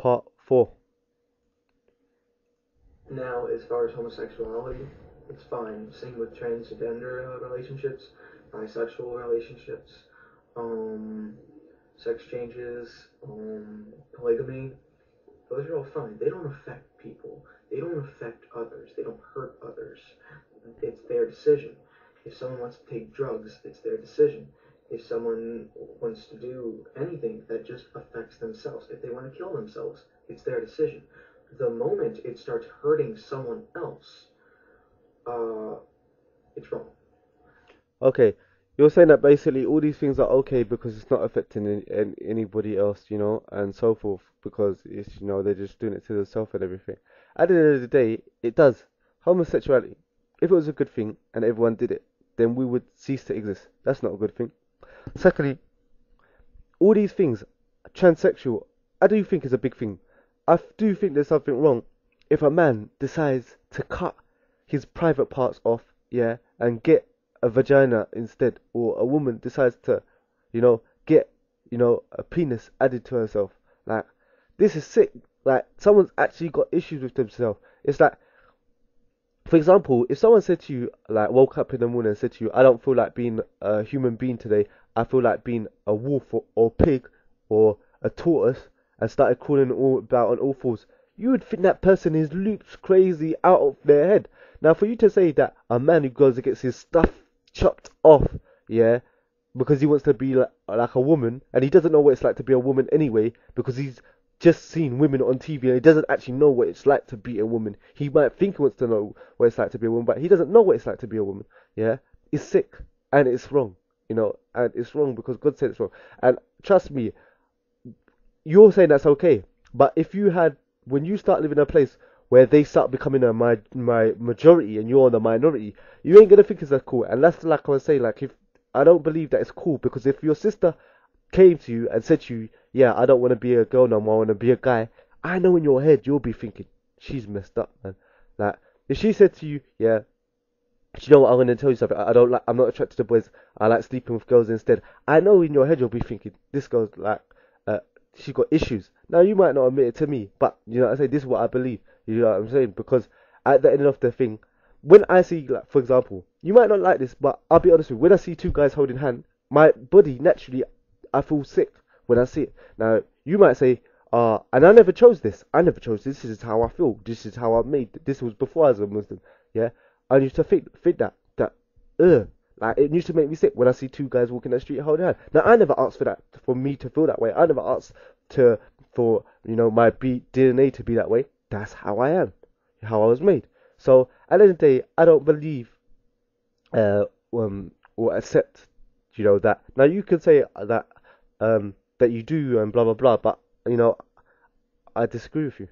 Part 4. Now, as far as homosexuality, it's fine. Same with transgender relationships, bisexual relationships, um, sex changes, polygamy. Those are all fine. They don't affect people. They don't affect others. They don't hurt others. It's their decision. If someone wants to take drugs, it's their decision. If someone wants to do anything that just affects themselves, if they want to kill themselves, it's their decision. The moment it starts hurting someone else, uh, it's wrong. Okay, you're saying that basically all these things are okay because it's not affecting anybody else, and so forth, because they're just doing it to themselves and everything. At the end of the day, it does. Homosexuality, if it was a good thing and everyone did it, then we would cease to exist. That's not a good thing. Secondly, all these things, transsexual, I do think is a big thing. I do think there's something wrong if a man decides to cut his private parts off, yeah, and get a vagina instead, or a woman decides to, get, a penis added to herself. Like, this is sick. Like, someone's actually got issues with themselves. It's like, for example, if someone said to you, like, woke up in the morning and said to you, I don't feel like being a human being today, I feel like being a wolf or pig or a tortoise, and started crawling all about on all fours, you would think that person is looped crazy out of their head. Now, for you to say that a man who goes and gets his stuff chopped off, yeah, because he wants to be like a woman, and he doesn't know what it's like to be a woman anyway, because he's just seen women on TV and he doesn't actually know what it's like to be a woman. He might think he wants to know what it's like to be a woman, but he doesn't know what it's like to be a woman. Yeah, it's sick and it's wrong, and it's wrong because God said it's wrong. And trust me, you're saying that's okay, but if you had when you start living in a place where they start becoming a my majority and you're the minority, you ain't gonna think it's that cool. And that's like I was saying, like if I don't believe that it's cool because if your sister came to you and said to you, yeah, I don't want to be a girl no more, I want to be a guy, I know in your head you'll be thinking, she's messed up, man. Like, if she said to you, yeah, do you know what, I'm going to tell you something, I'm not attracted to boys, I like sleeping with girls instead. I know in your head you'll be thinking, this girl's like, uh, she's got issues. Now, you might not admit it to me, but, I say, this is what I believe, you know what I'm saying? Because at the end of the thing, when I see, like, for example, you might not like this, but I'll be honest with you, when I see two guys holding hands, my body naturally I feel sick when I see it. Now, you might say, and I never chose this. I never chose this. This is how I feel. This is how I'm made. This was before I was a Muslim. Yeah. I used to think like it used to make me sick when I see two guys walking down the street holding hands. Now, I never asked for that, for me to feel that way. I never asked for my DNA to be that way. That's how I am, how I was made. So, at the end of the day, I don't believe, uh, or accept, that. Now, you can say that you do and blah blah blah, but I disagree with you.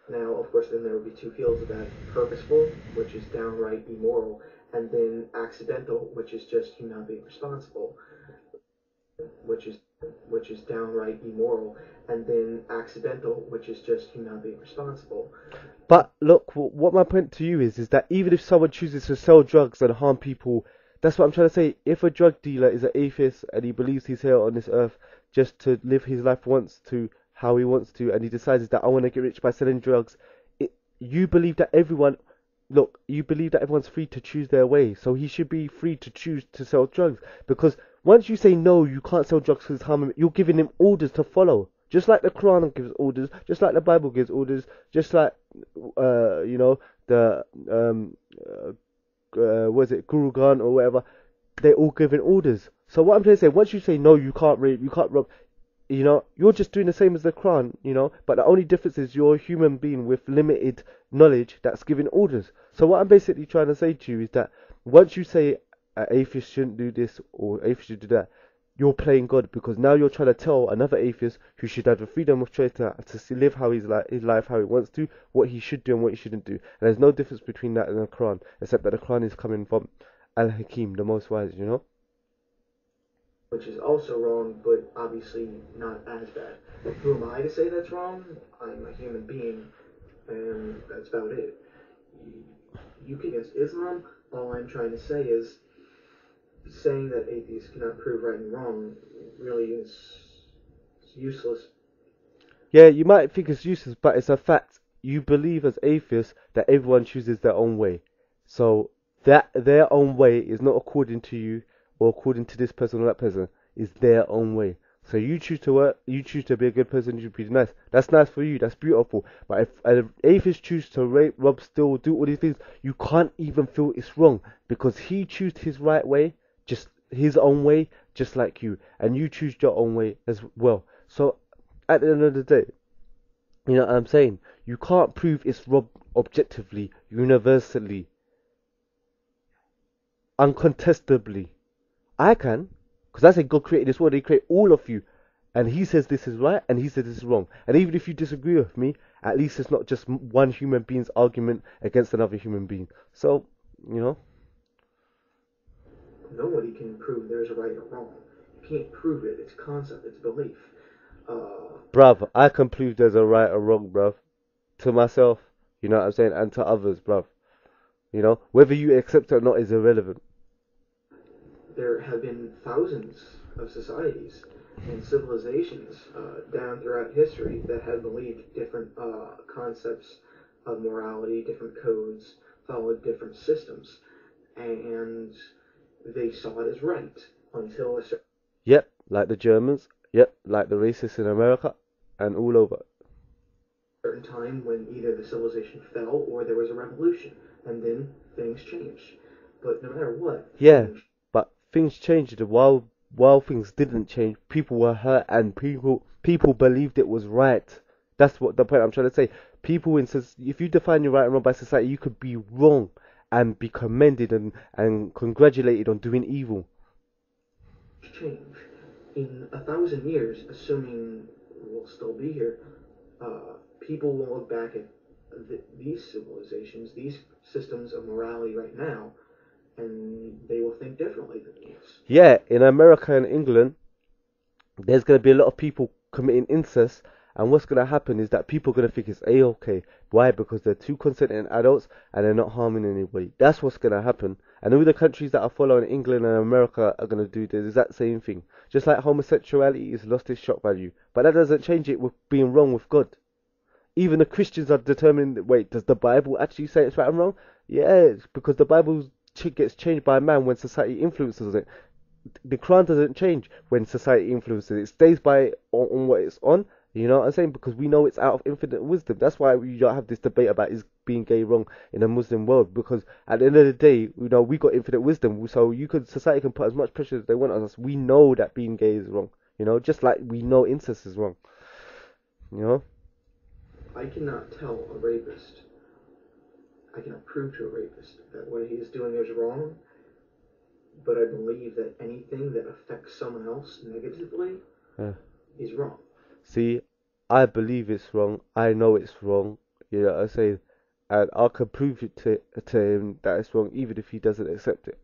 Now, of course, then there would be two fields of that: purposeful, which is downright immoral, and then accidental, which is just you not being responsible, which is downright immoral, and then accidental, which is just you not being responsible. But look, what my point to you is that even if someone chooses to sell drugs and harm people, that's what I'm trying to say. If a drug dealer is an atheist and he believes he's here on this earth just to live his life wants to how he wants to, and he decides that I want to get rich by selling drugs, you believe that you believe that everyone's free to choose their way, so he should be free to choose to sell drugs. Because once you say no, you can't sell drugs because it's harming, you're giving him orders to follow. Just like the Quran gives orders, just like the Bible gives orders, just like the was it Guru Granth or whatever, they're all giving orders. So what I'm trying to say, once you say no, you can't rape, you can't rob, you're just doing the same as the Quran, but the only difference is you're a human being with limited knowledge that's giving orders. So what I'm basically trying to say to you is that once you say atheist shouldn't do this or atheist should do that, you're playing God because now you're trying to tell another atheist who should have the freedom of choice to live how his life how he wants to, what he should do and what he shouldn't do. And there's no difference between that and the Quran, except that the Quran is coming from Al Hakim, the Most Wise. Which is also wrong, but obviously not as bad. Who am I to say that's wrong? I'm a human being, and that's about it. You can against Islam. All I'm trying to say is saying that atheists cannot prove right and wrong really is useless. Yeah, you might think it's useless, but it's a fact. You believe as atheists that everyone chooses their own way. So that their own way is not according to you or according to this person or that person. It's their own way. So you choose to work, you choose to be a good person, you choose to be nice. That's nice for you, that's beautiful. But if an atheist chooses to rape, rob, steal, do all these things, you can't even feel it's wrong because he chose his right way, just his own way, just like you. And you choose your own way as well. So at the end of the day, you know what I'm saying? You can't prove it's wrong objectively, universally, uncontestably. I can, because I say God created this world, He created all of you. And He says this is right, and He says this is wrong. And even if you disagree with me, at least it's not just one human being's argument against another human being. So, you know, Nobody can prove there's a right or wrong. You can't prove it. It's concept. It's belief. bruv, I can prove there's a right or wrong, bruv. To myself, you know what I'm saying, and to others, bruv. You know, whether you accept it or not is irrelevant. There have been thousands of societies and civilizations down throughout history that have believed different concepts of morality, different codes, followed different systems, and they saw it as right until a Yep, like the Germans. Yep, like the racists in America and all over. certain time when either the civilization fell or there was a revolution, and then things changed. But no matter what, Yeah, things but things changed while things didn't change. People were hurt and people believed it was right. That's what the point I'm trying to say. People in if you define your right and wrong by society, you could be wrong and be commended and congratulated on doing evil. change. In 1,000 years, assuming we'll still be here, people will look back at these civilizations, these systems of morality right now, and they will think differently than these. Yeah, in America and England, there's going to be a lot of people committing incest, and what's going to happen is that people are going to think it's a-okay. Why? Because they're two consenting adults and they're not harming anybody. That's what's going to happen. And all the countries that are following England and America are going to do the exact same thing. Just like homosexuality has lost its shock value. But that doesn't change it with being wrong with God. Even the Christians are determined, wait, does the Bible actually say it's right and wrong? Yeah, because the Bible gets changed by man when society influences it. The Quran doesn't change when society influences it. It stays by on what it's on. You know what I'm saying? Because we know it's out of infinite wisdom. That's why we don't have this debate about is being gay wrong in a Muslim world. Because at the end of the day, you know, we got infinite wisdom. So society can put as much pressure as they want on us. We know that being gay is wrong. You know, just like we know incest is wrong. You know? I cannot tell a rapist, I cannot prove to a rapist that what he is doing is wrong, but I believe that anything that affects someone else negatively Uh, is wrong. See, I believe it's wrong. I know it's wrong. You know what I'm saying? And I can prove it to him that it's wrong, even if he doesn't accept it.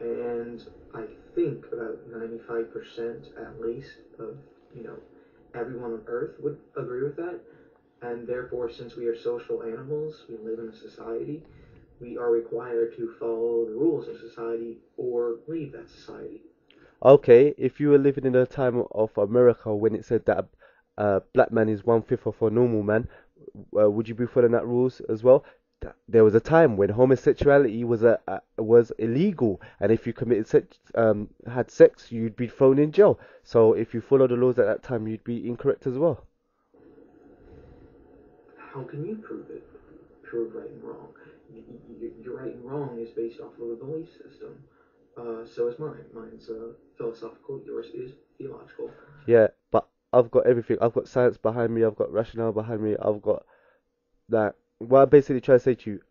And I think about 95% at least of, you know, everyone on earth would agree with that. And therefore, since we are social animals, we live in a society, we are required to follow the rules of society or leave that society. Okay, if you were living in a time of America when it said that a black man is one fifth of a normal man, would you be following that rules as well? There was a time when homosexuality was illegal, and if you committed had sex, you'd be thrown in jail. So if you follow the laws at that time, you'd be incorrect as well. How can you prove it? Prove right and wrong. Your right and wrong is based off of a belief system. So is mine. Mine's philosophical. Yours is theological. Yeah, but I've got everything. I've got science behind me. I've got rationale behind me. I've got that. What I basically try to say to you,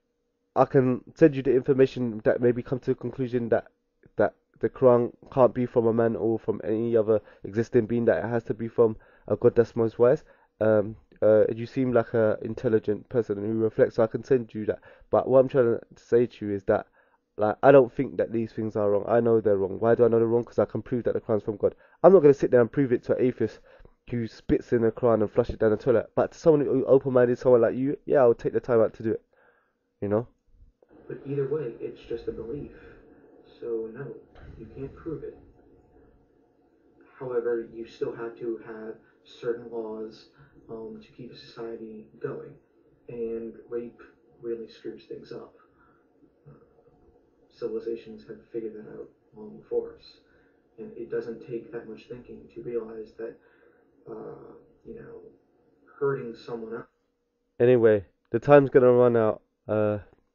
I can send you the information that maybe come to the conclusion that the Quran can't be from a man or from any other existing being. That it has to be from a God that's most wise. You seem like a intelligent person who reflects. So I can send you that. But what I'm trying to say to you is that like I don't think that these things are wrong. I know they're wrong. Why do I know they're wrong? Because I can prove that the Quran's from God. I'm not going to sit there and prove it to an atheist who spits in the Quran and flush it down the toilet. But to someone who open-minded, someone like you, yeah, I'll take the time out to do it. You know? But either way, it's just a belief. So no, you can't prove it. However, you still have to have certain laws to keep a society going, and rape really screws things up. Uh, Civilizations have figured that out long before us, and it doesn't take that much thinking to realize that uh, you know hurting someone else. Anyway, the time's gonna run out.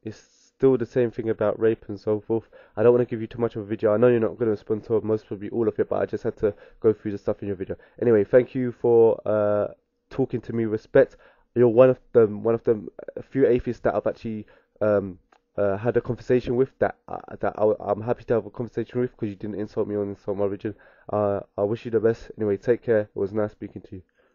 It's still the same thing about rape and so forth. I don't want to give you too much of a video. I know you're not going to respond to most probably all of it, but I just had to go through the stuff in your video. Anyway, thank you for talking to me. Respect. You're a few atheists that I've actually had a conversation with I'm happy to have a conversation with because you didn't insult me or insult my religion. I wish you the best. Anyway, take care. It was nice speaking to you.